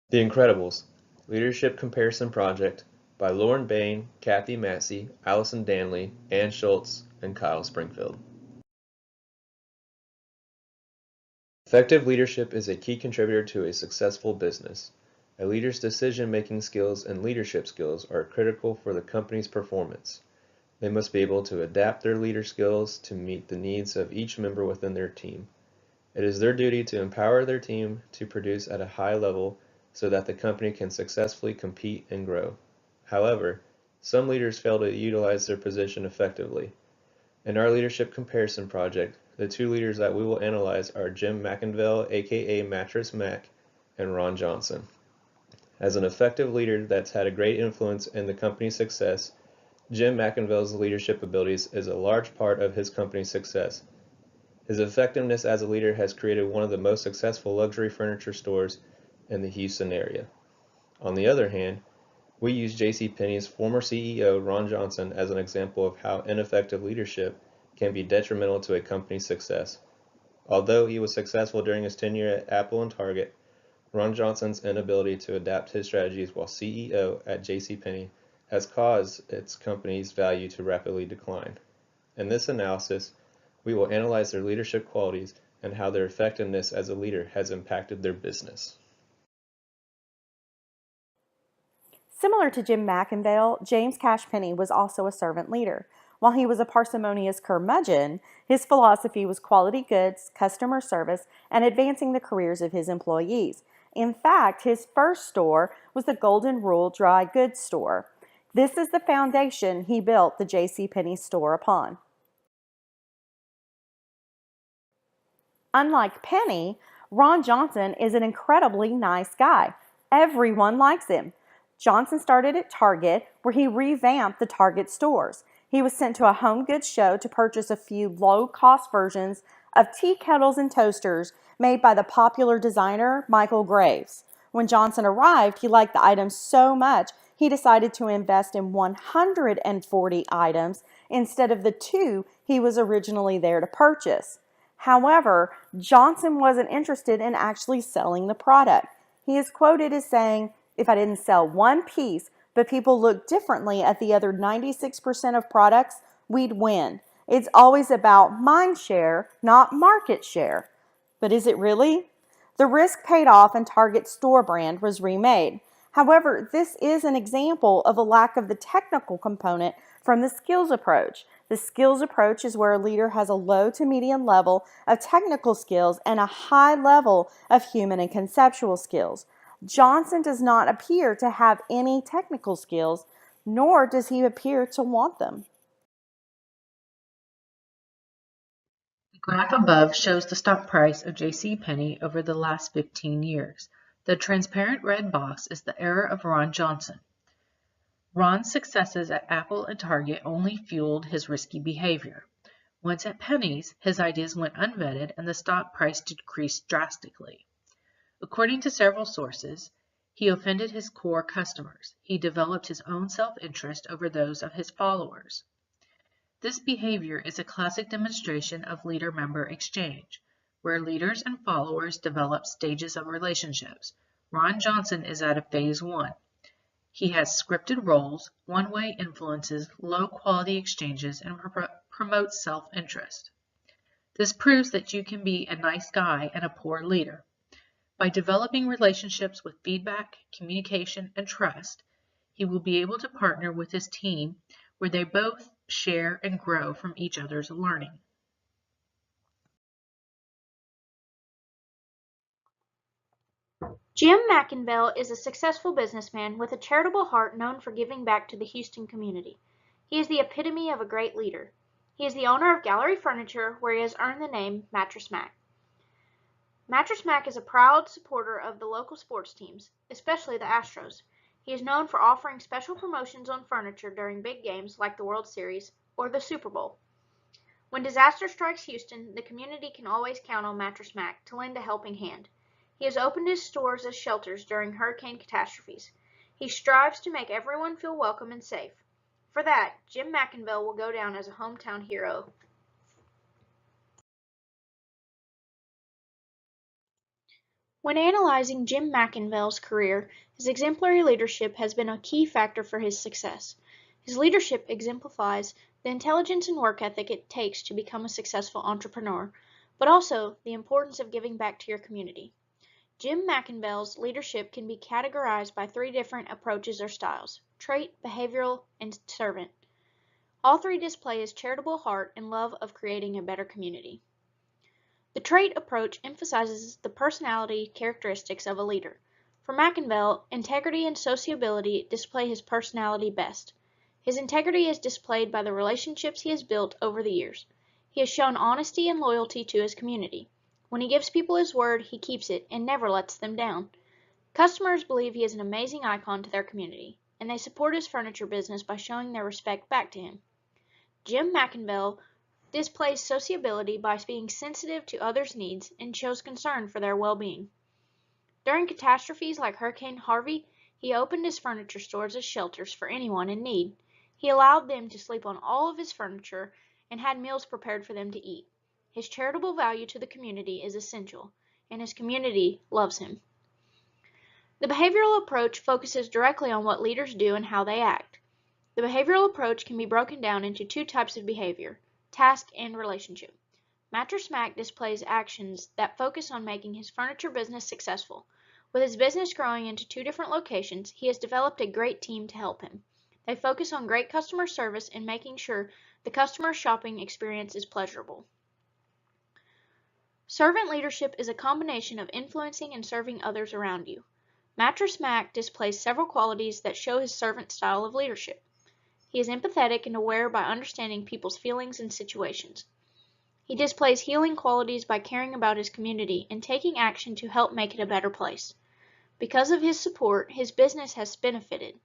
The Incredibles: Leadership Comparison Project by Lauren Bain, Kathy Massey, Allison Danley, Ann Schultz, and Kyle Springfield. Effective leadership is a key contributor to a successful business. A leader's decision-making skills and leadership skills are critical for the company's performance. They must be able to adapt their leader skills to meet the needs of each member within their team. It is their duty to empower their team to produce at a high level so that the company can successfully compete and grow. However, some leaders fail to utilize their position effectively. In our leadership comparison project, the two leaders that we will analyze are Jim McIngvale, aka Mattress Mac, and Ron Johnson. As an effective leader that's had a great influence in the company's success, Jim McIngvale's leadership abilities is a large part of his company's success. His effectiveness as a leader has created one of the most successful luxury furniture stores in the Houston area. On the other hand, we use JCPenney's former CEO Ron Johnson as an example of how ineffective leadership can be detrimental to a company's success. Although he was successful during his tenure at Apple and Target, Ron Johnson's inability to adapt his strategies while CEO at JCPenney has caused its company's value to rapidly decline. In this analysis, we will analyze their leadership qualities and how their effectiveness as a leader has impacted their business. Similar to Jim McIngvale, James Cash Penney was also a servant leader. While he was a parsimonious curmudgeon, his philosophy was quality goods, customer service, and advancing the careers of his employees. In fact, his first store was the Golden Rule Dry Goods Store. This is the foundation he built the JCPenney store upon. Unlike Penny, Ron Johnson is an incredibly nice guy. Everyone likes him. Johnson started at Target, where he revamped the Target stores. He was sent to a home goods show to purchase a few low-cost versions of tea kettles and toasters made by the popular designer Michael Graves. When Johnson arrived, he liked the items so much he decided to invest in 140 items instead of the two he was originally there to purchase. However, Johnson wasn't interested in actually selling the product. He is quoted as saying, "If I didn't sell one piece, but people looked differently at the other 96% of products, we'd win. It's always about mind share, not market share." But is it really? The risk paid off and Target's store brand was remade. However, this is an example of a lack of the technical component from the skills approach. The skills approach is where a leader has a low to medium level of technical skills and a high level of human and conceptual skills. Johnson does not appear to have any technical skills, nor does he appear to want them. The graph above shows the stock price of JCPenney over the last 15 years. The transparent red box is the era of Ron Johnson. Ron's successes at Apple and Target only fueled his risky behavior. Once at Penny's, his ideas went unvetted and the stock price decreased drastically. According to several sources, he offended his core customers. He developed his own self-interest over those of his followers. This behavior is a classic demonstration of leader-member exchange, where leaders and followers develop stages of relationships. Ron Johnson is at a phase 1. He has scripted roles, one-way influences, low-quality exchanges, and promotes self-interest. This proves that you can be a nice guy and a poor leader. By developing relationships with feedback, communication, and trust, he will be able to partner with his team where they both share and grow from each other's learning. Jim McIngvale is a successful businessman with a charitable heart known for giving back to the Houston community. He is the epitome of a great leader. He is the owner of Gallery Furniture, where he has earned the name Mattress Mac. Mattress Mac is a proud supporter of the local sports teams, especially the Astros. He is known for offering special promotions on furniture during big games like the World Series or the Super Bowl. When disaster strikes Houston, the community can always count on Mattress Mac to lend a helping hand. He has opened his stores as shelters during hurricane catastrophes. He strives to make everyone feel welcome and safe. For that, Jim McIngvale will go down as a hometown hero. When analyzing Jim McIngvale's career, his exemplary leadership has been a key factor for his success. His leadership exemplifies the intelligence and work ethic it takes to become a successful entrepreneur, but also the importance of giving back to your community. Jim McIngvale's leadership can be categorized by three different approaches or styles: trait, behavioral, and servant. All three display his charitable heart and love of creating a better community. The trait approach emphasizes the personality characteristics of a leader. For McIngvale, integrity and sociability display his personality best. His integrity is displayed by the relationships he has built over the years. He has shown honesty and loyalty to his community. When he gives people his word, he keeps it and never lets them down. Customers believe he is an amazing icon to their community, and they support his furniture business by showing their respect back to him. Jim McIngvale displays sociability by being sensitive to others' needs and shows concern for their well-being. During catastrophes like Hurricane Harvey, he opened his furniture stores as shelters for anyone in need. He allowed them to sleep on all of his furniture and had meals prepared for them to eat. His charitable value to the community is essential, and his community loves him. The behavioral approach focuses directly on what leaders do and how they act. The behavioral approach can be broken down into two types of behavior: task and relationship. Mattress Mac displays actions that focus on making his furniture business successful. With his business growing into 2 different locations, he has developed a great team to help him. They focus on great customer service and making sure the customer shopping experience is pleasurable. Servant leadership is a combination of influencing and serving others around you. Mattress Mac displays several qualities that show his servant style of leadership. He is empathetic and aware by understanding people's feelings and situations. He displays healing qualities by caring about his community and taking action to help make it a better place. Because of his support, his business has benefited.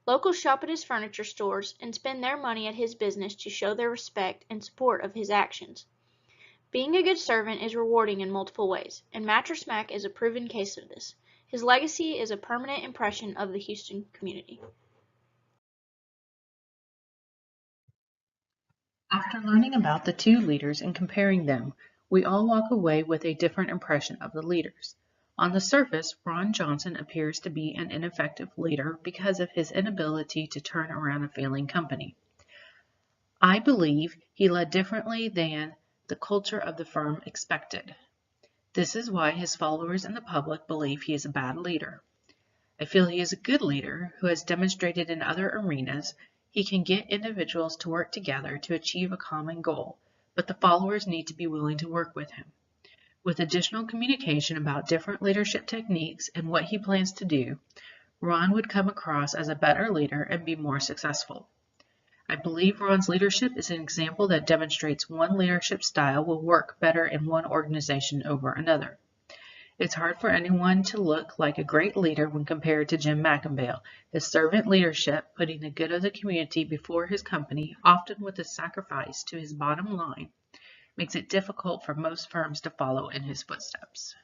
Locals shop at his furniture stores and spend their money at his business to show their respect and support of his actions. Being a good servant is rewarding in multiple ways, and Mattress Mac is a proven case of this. His legacy is a permanent impression of the Houston community. After learning about the two leaders and comparing them, we all walk away with a different impression of the leaders. On the surface, Ron Johnson appears to be an ineffective leader because of his inability to turn around a failing company. I believe he led differently than the culture of the firm expected. This is why his followers and the public believe he is a bad leader. I feel he is a good leader who has demonstrated in other arenas he can get individuals to work together to achieve a common goal, but the followers need to be willing to work with him. With additional communication about different leadership techniques and what he plans to do, Ron would come across as a better leader and be more successful. I believe Ron's leadership is an example that demonstrates one leadership style will work better in one organization over another. It's hard for anyone to look like a great leader when compared to Jim McIngvale. His servant leadership, putting the good of the community before his company, often with a sacrifice to his bottom line, makes it difficult for most firms to follow in his footsteps.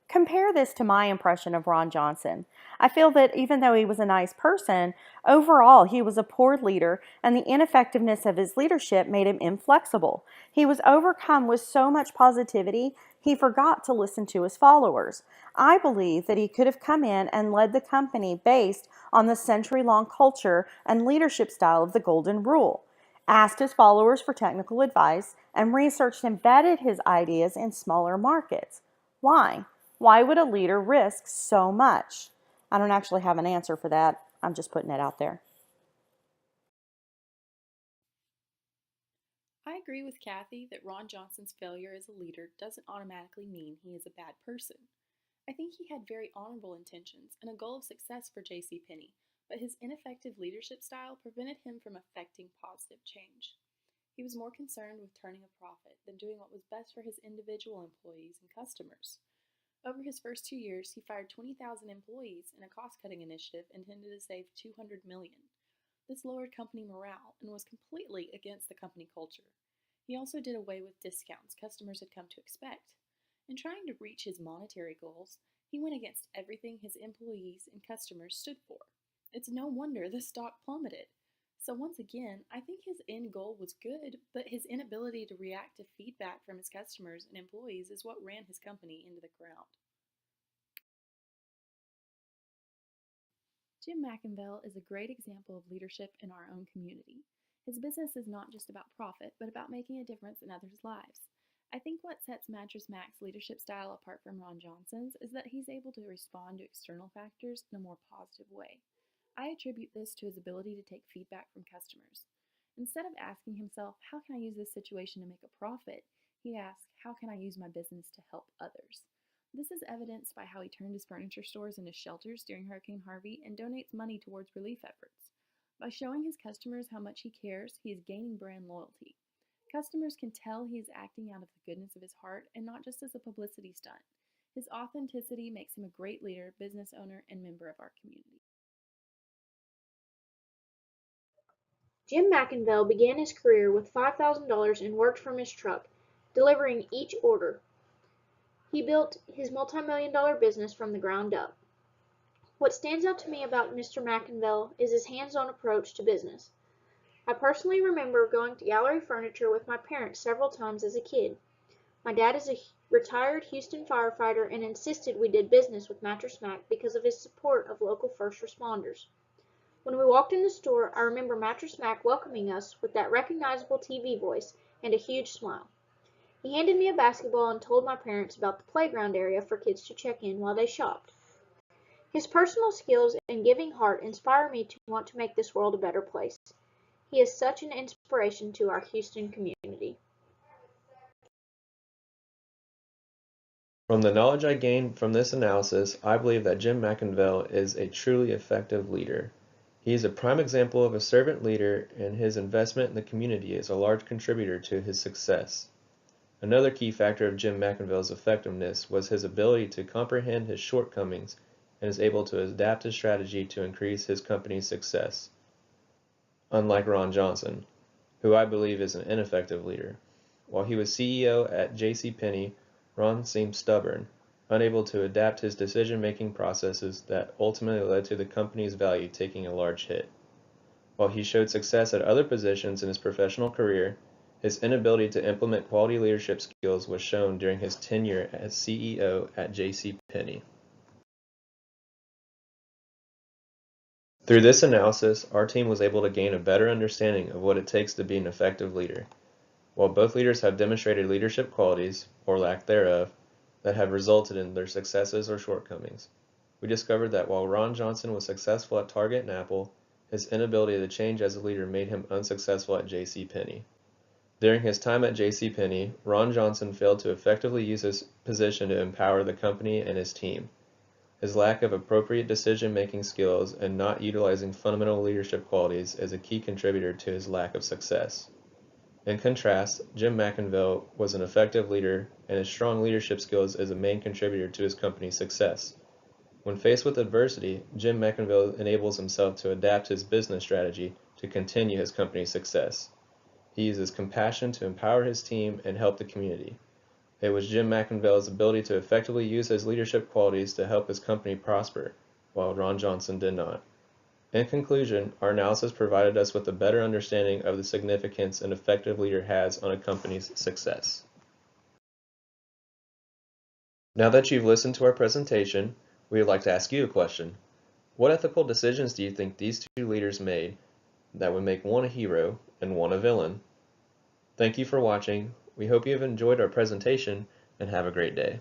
Compare this to my impression of Ron Johnson. I feel that even though he was a nice person, overall he was a poor leader, and the ineffectiveness of his leadership made him inflexible. He was overcome with so much positivity, he forgot to listen to his followers. I believe that he could have come in and led the company based on the century-long culture and leadership style of the Golden Rule, asked his followers for technical advice, and researched and vetted his ideas in smaller markets. Why? Why would a leader risk so much? I don't actually have an answer for that. I'm just putting it out there. I agree with Kathy that Ron Johnson's failure as a leader doesn't automatically mean he is a bad person. I think he had very honorable intentions and a goal of success for JCPenney, but his ineffective leadership style prevented him from effecting positive change. He was more concerned with turning a profit than doing what was best for his individual employees and customers. Over his first 2 years, he fired 20,000 employees in a cost-cutting initiative intended to save $200 million. This lowered company morale and was completely against the company culture. He also did away with discounts customers had come to expect. In trying to reach his monetary goals, he went against everything his employees and customers stood for. It's no wonder the stock plummeted. So, once again, I think his end goal was good, but his inability to react to feedback from his customers and employees is what ran his company into the ground. Jim McIngvale is a great example of leadership in our own community. His business is not just about profit, but about making a difference in others' lives. I think what sets Mattress Mac's leadership style apart from Ron Johnson's is that he's able to respond to external factors in a more positive way. I attribute this to his ability to take feedback from customers. Instead of asking himself, how can I use this situation to make a profit, he asks, how can I use my business to help others? This is evidenced by how he turned his furniture stores into shelters during Hurricane Harvey and donates money towards relief efforts. By showing his customers how much he cares, he is gaining brand loyalty. Customers can tell he is acting out of the goodness of his heart and not just as a publicity stunt. His authenticity makes him a great leader, business owner, and member of our community. Jim McIngvale began his career with $5,000 and worked from his truck, delivering each order. He built his multi-million-dollar business from the ground up. What stands out to me about Mr. McIngvale is his hands-on approach to business. I personally remember going to Gallery Furniture with my parents several times as a kid. My dad is a retired Houston firefighter and insisted we did business with Mattress Mac because of his support of local first responders. When we walked in the store, I remember Mattress Mac welcoming us with that recognizable TV voice and a huge smile. He handed me a basketball and told my parents about the playground area for kids to check in while they shopped. His personal skills and giving heart inspire me to want to make this world a better place. He is such an inspiration to our Houston community. From the knowledge I gained from this analysis, I believe that Jim McIngvale is a truly effective leader. He is a prime example of a servant leader, and his investment in the community is a large contributor to his success. Another key factor of Jim McIngvale's effectiveness was his ability to comprehend his shortcomings and is able to adapt his strategy to increase his company's success. Unlike Ron Johnson, who I believe is an ineffective leader. While he was CEO at JCPenney, Ron seemed stubborn, unable to adapt his decision-making processes that ultimately led to the company's value taking a large hit. While he showed success at other positions in his professional career, his inability to implement quality leadership skills was shown during his tenure as CEO at JCPenney. Through this analysis, our team was able to gain a better understanding of what it takes to be an effective leader. While both leaders have demonstrated leadership qualities, or lack thereof, that have resulted in their successes or shortcomings, we discovered that while Ron Johnson was successful at Target and Apple, his inability to change as a leader made him unsuccessful at JCPenney. During his time at JCPenney, Ron Johnson failed to effectively use his position to empower the company and his team. His lack of appropriate decision-making skills and not utilizing fundamental leadership qualities is a key contributor to his lack of success. In contrast, Jim McIngvale was an effective leader, and his strong leadership skills is a main contributor to his company's success. When faced with adversity, Jim McIngvale enables himself to adapt his business strategy to continue his company's success. He uses compassion to empower his team and help the community. It was Jim McIngvale's ability to effectively use his leadership qualities to help his company prosper, while Ron Johnson did not. In conclusion, our analysis provided us with a better understanding of the significance an effective leader has on a company's success. Now that you've listened to our presentation, we would like to ask you a question. What ethical decisions do you think these two leaders made that would make one a hero and one a villain? Thank you for watching. We hope you have enjoyed our presentation and have a great day.